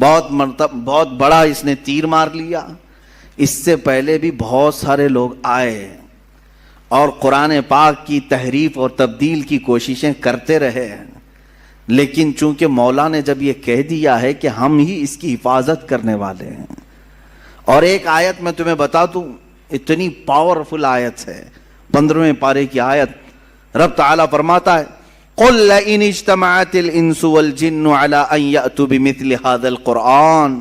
بہت بڑا اس نے تیر مار لیا. اس سے پہلے بھی بہت سارے لوگ آئے اور قرآن پاک کی تحریف اور تبدیل کی کوششیں کرتے رہے، لیکن چونکہ مولا نے جب یہ کہہ دیا ہے کہ ہم ہی اس کی حفاظت کرنے والے ہیں. اور ایک آیت میں تمہیں بتا دوں، اتنی پاورفل آیت ہے، 15ویں پارے کی آیت. رب تعالیٰ فرماتا ہے قُلْ لَئِنِ اجْتَمَعَتِ الْإِنسُ وَالْجِنُّ عَلَىٰ أَن يَأْتُوا بِمِثْلِ هَذَا الْقُرْآنِ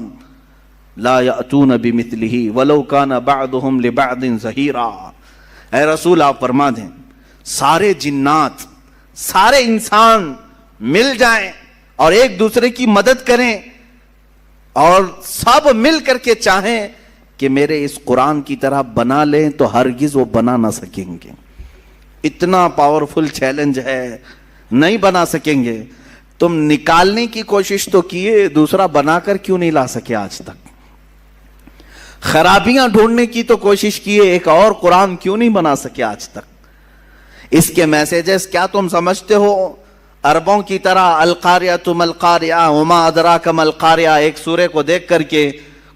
لَا يَأْتُونَ بِمِثْلِهِ وَلَوْ كَانَ بَعْضُهُمْ لِبَعْضٍ ظَهِيرًا. اے رسول آپ فرما دیں، سارے جنات، سارے انسان مل جائیں اور ایک دوسرے کی مدد کریں اور سب مل کر کے چاہیں کہ میرے اس قرآن کی طرح بنا لیں تو ہرگز وہ بنا نہ سکیں گے. اتنا پاورفل چیلنج ہے، نہیں بنا سکیں گے. تم نکالنے کی کوشش تو کیے، دوسرا بنا کر کیوں نہیں لا سکے آج تک؟ خرابیاں ڈھونڈنے کی تو کوشش کیے، ایک اور قرآن کیوں نہیں بنا سکے آج تک؟ اس کے میسیجز کیا تم سمجھتے ہو عربوں کی طرح القاریہ مل قاریہ وما ادراک مل قاریہ؟ ایک سورے کو دیکھ کر کے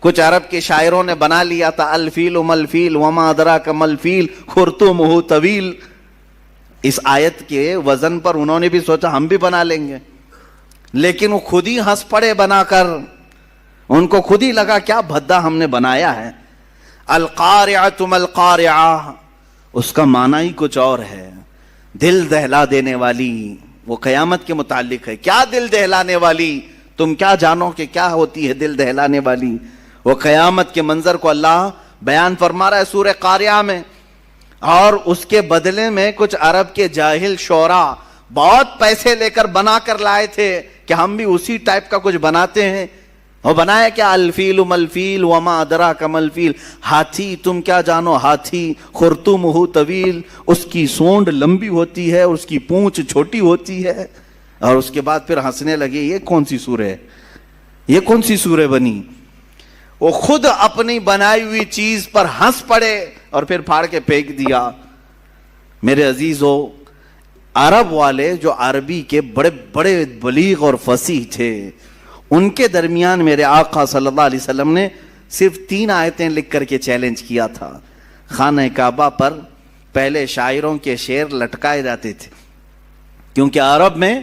کچھ عرب کے شاعروں نے بنا لیا تھا الفیل مل فیل وما ادراک مل فیل خرطومہ طویل. اس آیت کے وزن پر انہوں نے بھی سوچا ہم بھی بنا لیں گے، لیکن وہ خود ہی ہنس پڑے بنا کر. ان کو خود ہی لگا کیا بھدا ہم نے بنایا ہے. القاریعۃ ما القاریعہ، اس کا معنی ہی کچھ اور ہے، دل دہلا دینے والی. وہ قیامت کے متعلق ہے. کیا دل دہلانے والی؟ تم کیا جانو کہ کیا ہوتی ہے دل دہلانے والی؟ وہ قیامت کے منظر کو اللہ بیان فرما رہا ہے سورہ قاریعہ میں. اور اس کے بدلے میں کچھ عرب کے جاہل شعراء بہت پیسے لے کر بنا کر لائے تھے کہ ہم بھی اسی ٹائپ کا کچھ بناتے ہیں. وہ بنایا کیا؟ الفیل ملفیل وما ادراک ملفیل، ہاتھی، تم کیا جانو ہاتھی، خرطومہ طویل، اس کی سونڈ لمبی ہوتی ہے، اس کی پونچھ چھوٹی ہوتی ہے. اور اس کے بعد پھر ہنسنے لگے یہ کون سی سورہ ہے، یہ کون سی سورہ بنی؟ وہ خود اپنی بنائی ہوئی چیز پر ہنس پڑے اور پھر پھاڑ کے پھینک دیا. میرے عزیزو، عرب والے جو عربی کے بڑے بڑے بلیغ اور فصیح تھے، ان کے درمیان میرے آقا صلی اللہ علیہ وسلم نے صرف 3 آیتیں لکھ کر کے چیلنج کیا تھا. خانہ کعبہ پر پہلے شاعروں کے شعر لٹکائے جاتے تھے، کیونکہ عرب میں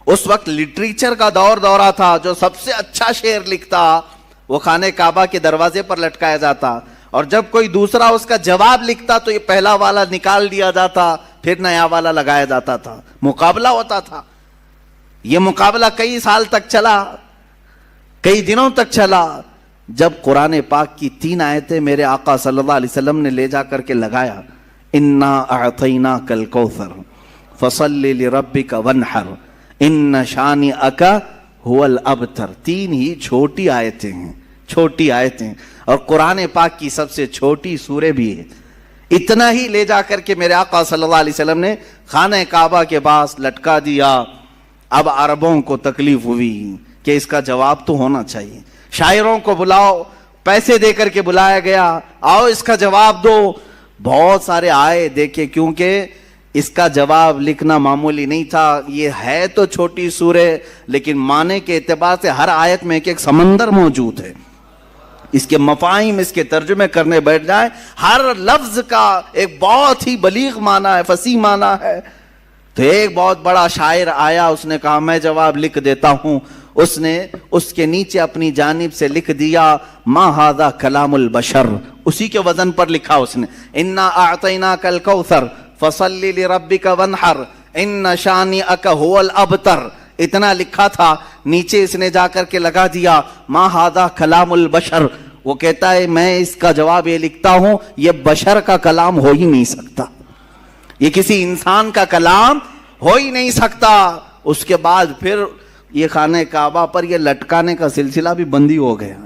اس وقت لٹریچر کا دورہ تھا. جو سب سے اچھا شعر لکھتا وہ خانہ کعبہ کے دروازے پر لٹکایا جاتا، اور جب کوئی دوسرا اس کا جواب لکھتا تو یہ پہلا والا نکال دیا جاتا، پھر نیا والا لگایا جاتا تھا. مقابلہ ہوتا تھا. یہ مقابلہ کئی سال تک چلا، کئی دنوں تک چلا. جب قرآن پاک کی 3 آیتیں میرے آقا صلی اللہ علیہ وسلم نے لے جا کر کے لگایا، انا اعطیناک الکوثر فصل لربک وانحر ان شانئک هو الابتر. 3 ہی چھوٹی آیتیں ہیں، چھوٹی آیتیں، اور قرآن پاک کی سب سے چھوٹی سورہ بھی ہے. اتنا ہی لے جا کر کے میرے آقا صلی اللہ علیہ وسلم نے خانہ کعبہ کے پاس لٹکا دیا. اب عربوں کو تکلیف ہوئی کہ اس کا جواب تو ہونا چاہیے. شاعروں کو بلاؤ، پیسے دے کر کے بلایا گیا، آؤ اس کا جواب دو. بہت سارے آئے، دیکھے، کیونکہ اس کا جواب لکھنا معمولی نہیں تھا. یہ ہے تو چھوٹی سورہ، لیکن معنی کے اعتبار سے ہر آیت میں ایک سمندر موجود ہے. اس کے مفاہیم، اس کے ترجمے کرنے بیٹھ جائیں، ہر لفظ کا ایک بہت ہی بلیغ معنی ہے، فصیح معنی ہے. تو ایک بہت بڑا شاعر آیا، اس نے کہا میں جواب لکھ دیتا ہوں. اس نے اس کے نیچے اپنی جانب سے لکھ دیا ما ھذا کلام البشر. اسی کے وزن پر لکھا اس نے انا اعطیناک الکوثر فصل لربک وانحر ان شانئک هو الابتر. اتنا لکھا تھا. نیچے اس نے جا کر کے لگا دیا ما ھذا کلام البشر. وہ کہتا ہے میں اس کا جواب یہ لکھتا ہوں، یہ بشر کا کلام ہو ہی نہیں سکتا، یہ کسی انسان کا کلام ہو ہی نہیں سکتا. اس کے بعد پھر یہ خانہ کعبہ پر یہ لٹکانے کا سلسلہ بھی بندی ہو گیا.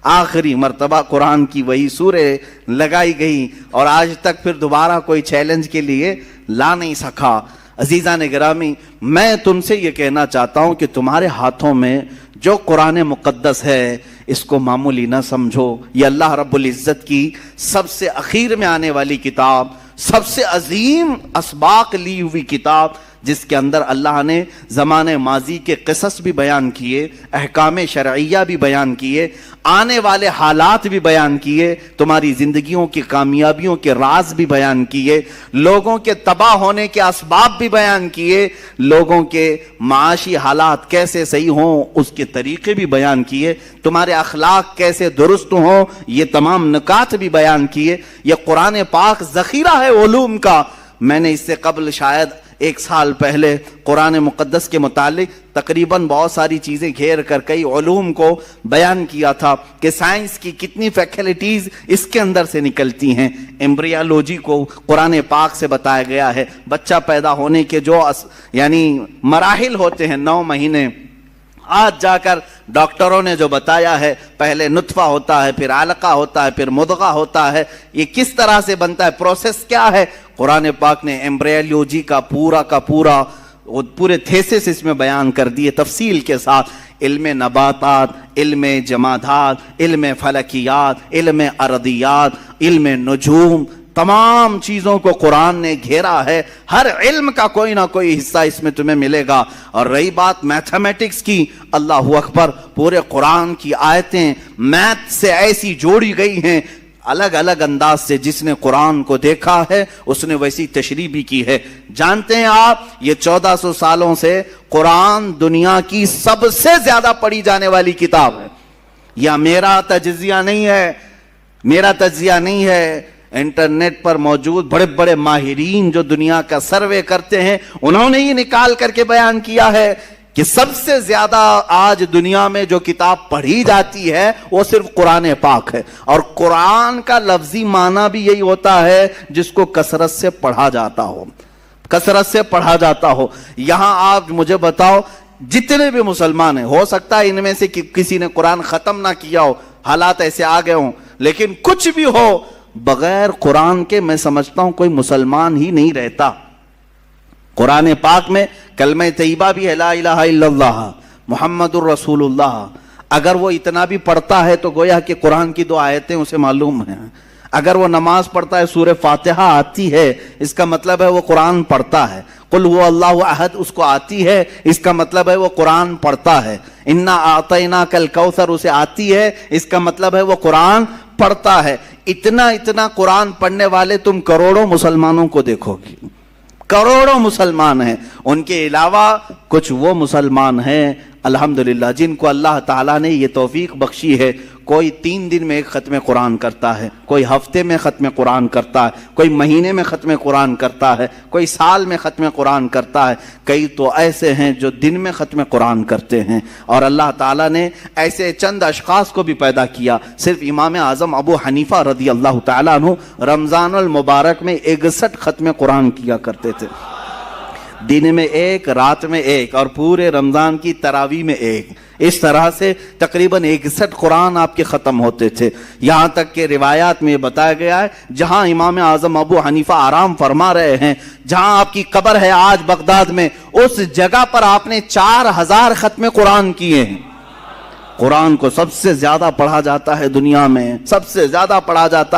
آخری مرتبہ قرآن کی وہی سورہ لگائی گئی اور آج تک پھر دوبارہ کوئی چیلنج کے لیے لا نہیں سکا. عزیزان گرامی، میں تم سے یہ کہنا چاہتا ہوں کہ تمہارے ہاتھوں میں جو قرآن مقدس ہے اس کو معمولی نہ سمجھو. یہ اللہ رب العزت کی سب سے اخیر میں آنے والی کتاب، سب سے عظیم اسباق لی ہوئی کتاب، جس کے اندر اللہ نے زمانے ماضی کے قصص بھی بیان کیے، احکام شرعیہ بھی بیان کیے، آنے والے حالات بھی بیان کیے، تمہاری زندگیوں کی کامیابیوں کے راز بھی بیان کیے، لوگوں کے تباہ ہونے کے اسباب بھی بیان کیے، لوگوں کے معاشی حالات کیسے صحیح ہوں اس کے طریقے بھی بیان کیے، تمہارے اخلاق کیسے درست ہوں یہ تمام نکات بھی بیان کیے۔ یہ قرآن پاک ذخیرہ ہے علوم کا۔ میں نے اس سے قبل شاید 1 سال پہلے قرآن مقدس کے متعلق تقریباً بہت ساری چیزیں گھیر کر کئی علوم کو بیان کیا تھا کہ سائنس کی کتنی فیکلٹیز اس کے اندر سے نکلتی ہیں۔ ایمبریالوجی کو قرآن پاک سے بتایا گیا ہے، بچہ پیدا ہونے کے جو یعنی مراحل ہوتے ہیں 9 مہینے، آج جا کر ڈاکٹروں نے جو بتایا ہے، پہلے نطفہ ہوتا ہے، پھر علقہ ہوتا ہے، پھر مضغہ ہوتا ہے، یہ کس طرح سے بنتا ہے، پروسیس کیا ہے، قرآن پاک نے ایمبریالوجی کا پورے تھیسس اس میں بیان کر دیے تفصیل کے ساتھ۔ علم نباتات، علم جمادات، علم فلکیات، علم ارضیات، علم نجوم، تمام چیزوں کو قرآن نے گھیرا ہے۔ ہر علم کا کوئی نہ کوئی حصہ اس میں تمہیں ملے گا۔ اور رہی بات میتھمیٹکس کی، اللہ اکبر، پورے قرآن کی آیتیں میتھ سے ایسی جوڑی گئی ہیں الگ الگ انداز سے، جس نے قرآن کو دیکھا ہے اس نے ویسی تشریح بھی کی ہے۔ جانتے ہیں آپ، یہ 1400 سالوں سے قرآن دنیا کی سب سے زیادہ پڑھی جانے والی کتاب ہے۔ یا میرا تجزیہ نہیں ہے، انٹرنیٹ پر موجود بڑے بڑے ماہرین جو دنیا کا سروے کرتے ہیں، انہوں نے یہ نکال کر کے بیان کیا ہے کہ سب سے زیادہ آج دنیا میں جو کتاب پڑھی جاتی ہے وہ صرف قرآن پاک ہے۔ اور قرآن کا لفظی معنی بھی یہی ہوتا ہے جس کو کثرت سے پڑھا جاتا ہو۔ یہاں آپ مجھے بتاؤ، جتنے بھی مسلمان ہیں، ہو سکتا ہے ان میں سے کسی نے قرآن ختم نہ کیا ہو، حالات ایسے آ گئے ہوں، لیکن کچھ بھی ہو، بغیر قرآن کے میں سمجھتا ہوں کوئی مسلمان ہی نہیں رہتا۔ قرآن پاک میں کلمہ طیبہ بھی ہے، لا الہ الا اللہ محمد الرسول اللہ۔ اگر وہ اتنا بھی پڑھتا ہے تو گویا کہ قرآن کی 2 آیتیں اسے معلوم ہیں۔ اگر وہ نماز پڑھتا ہے، سورہ فاتحہ آتی ہے، اس کا مطلب ہے وہ قرآن پڑھتا ہے۔ قل هو اللہ احد اس کو آتی ہے، اس کا مطلب ہے وہ قرآن پڑھتا ہے۔ انا اعطیناک الکوثر اسے آتی ہے، اس کا مطلب ہے وہ قرآن پڑھتا ہے۔ اتنا قرآن پڑھنے والے تم کروڑوں مسلمانوں کو دیکھو گی، کروڑوں مسلمان ہیں۔ ان کے علاوہ کچھ وہ مسلمان ہیں الحمدللہ جن کو اللہ تعالیٰ نے یہ توفیق بخشی ہے، کوئی 3 دن میں ایک ختم قرآن کرتا ہے، کوئی ہفتے میں ختم قرآن کرتا ہے، کوئی مہینے میں ختم قرآن کرتا ہے، کوئی سال میں ختم قرآن کرتا ہے، کئی تو ایسے ہیں جو دن میں ختم قرآن کرتے ہیں۔ اور اللہ تعالیٰ نے ایسے چند اشخاص کو بھی پیدا کیا۔ صرف امام اعظم ابو حنیفہ رضی اللہ تعالیٰ عنہ رمضان المبارک میں 61 ختم قرآن کیا کرتے تھے، دن میں 1، رات میں 1، اور پورے رمضان کی تراویح میں 1۔ اس طرح سے تقریباً 61 قرآن آپ کے ختم ہوتے تھے۔ یہاں تک کہ روایات میں بتایا گیا ہے جہاں امام اعظم ابو حنیفہ آرام فرما رہے ہیں، جہاں آپ کی قبر ہے آج بغداد میں، اس جگہ پر آپ نے 4000 ختم قرآن کیے ہیں۔ قرآن کو سب سے زیادہ پڑھا جاتا ہے دنیا میں، سب سے زیادہ پڑھا جاتا ہے۔